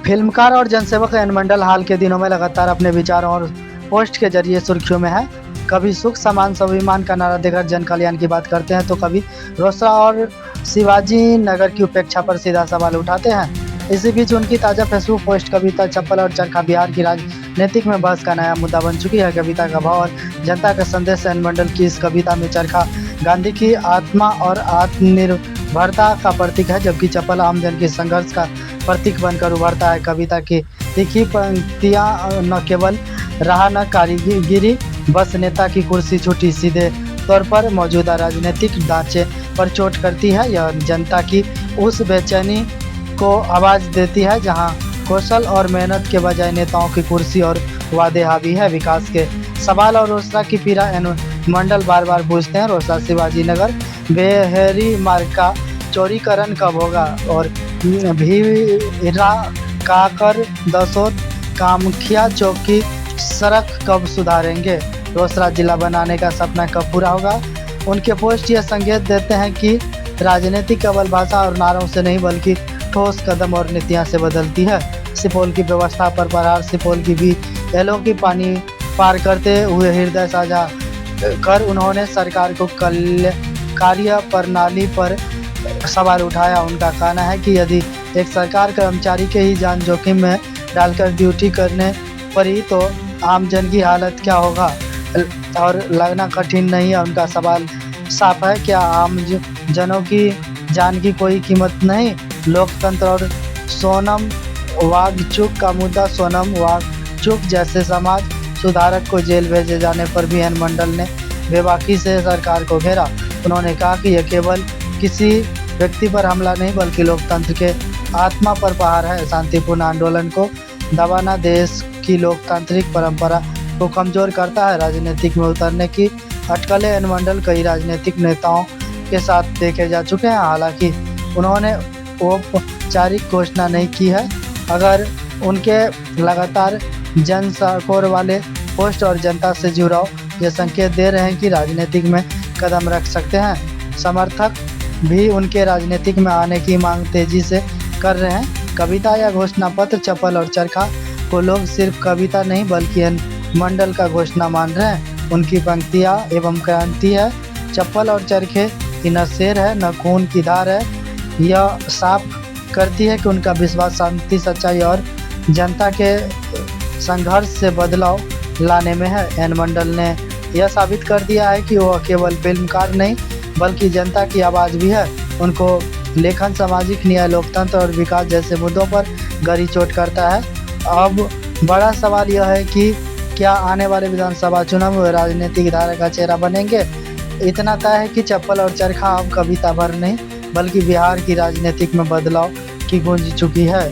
फिल्मकार और जनसेवक एन मंडल हाल के दिनों में लगातार अपने विचारों और पोस्ट के जरिए सुर्खियों में है। कभी सुख समान स्वाभिमान का नारा देकर जन कल्याण की बात करते हैं, तो कभी रोसड़ा और शिवाजी नगर की उपेक्षा पर सीधा सवाल उठाते हैं। इसी बीच उनकी ताज़ा फेसबुक पोस्ट कविता चप्पल और चरखा बिहार की राजनीतिक में बहस का नया मुद्दा बन चुकी है। कविता का भाव और जनता का संदेश। एन मंडल की इस कविता में चरखा गांधी की आत्मा और आत्मनिर्भरता का प्रतीक है, जबकि चप्पल आम जन के संघर्ष का प्रतीक बनकर उभरता है। कविता की लिखी पंक्तियां न केवल रहा न कारीगिरी, बस नेता की कुर्सी छूटी, सीधे तौर पर मौजूदा राजनीतिक ढांचे पर चोट करती है। यह जनता की उस बेचैनी को आवाज़ देती है जहां कौशल और मेहनत के बजाय नेताओं की कुर्सी और वादे हावी है। विकास के सवाल और रोसड़ा की पीड़ा एन मंडल बार बार पूछते हैं। रोसड़ा शिवाजी नगर बेहरी मार्ग का चौड़ीकरण कब होगा और भीरा काकर दसोत कामख्या चौक की सड़क कब सुधारेंगे? रोसड़ा जिला बनाने का सपना कब पूरा होगा? उनके पोस्ट ये संकेत देते हैं कि राजनीति केवल भाषा और नारों से नहीं बल्कि ठोस कदम और नीतियां से बदलती है। सुपौल की व्यवस्था पर प्रहार। सुपौल की भी एलों की पानी पार करते हुए हृदय साझा कर उन्होंने सरकार को कार्य प्रणाली पर सवाल उठाया। उनका कहना है कि यदि एक सरकार कर्मचारी के ही जान जोखिम में डालकर ड्यूटी करने पड़ी तो आम जन की हालत क्या होगा? और लगना कठिन नहीं है। उनका सवाल साफ है, क्या आम जनों की जान की कोई कीमत नहीं? लोकतंत्र और सोनम वांगचुक का मुद्दा। सोनम वांगचुक जैसे समाज सुधारक को जेल भेजे जाने पर भी एन मंडल ने बेबाकी से सरकार को घेरा। उन्होंने कहा कि यह केवल किसी व्यक्ति पर हमला नहीं बल्कि लोकतंत्र के आत्मा पर प्रहार है। शांतिपूर्ण आंदोलन को दबाना देश की लोकतांत्रिक परंपरा को कमजोर करता है। राजनीतिक में उतरने की अटकलें एन मंडल कई राजनीतिक नेताओं के साथ देखे जा चुके हैं। हालांकि उन्होंने औपचारिक घोषणा नहीं की है। अगर उनके लगातार जन सकोर वाले पोस्ट और जनता से जुड़ाव ये संकेत दे रहे हैं कि राजनीतिक में कदम रख सकते हैं। समर्थक भी उनके राजनीतिक में आने की मांग तेजी से कर रहे हैं। कविता या घोषणा पत्र चप्पल और चरखा को लोग सिर्फ कविता नहीं बल्कि एन मंडल का घोषणा मान रहे हैं। उनकी पंक्तियाँ एवं क्रांति है। चप्पल और चरखे की न शेर है न खून की धार है। यह साफ करती है कि उनका विश्वास शांति, सच्चाई और जनता के संघर्ष से बदलाव लाने में है। एन मंडल ने यह साबित कर दिया है कि वह केवल फिल्मकार नहीं बल्कि जनता की आवाज़ भी है। उनको लेखन सामाजिक न्याय, लोकतंत्र और विकास जैसे मुद्दों पर गहरी चोट करता है। अब बड़ा सवाल यह है कि क्या आने वाले विधानसभा चुनाव में राजनीतिक धारा का चेहरा बनेंगे? इतना तय है कि चप्पल और चरखा अब कविता भर नहीं बल्कि बिहार की राजनीतिक में बदलाव की गूंज चुकी है।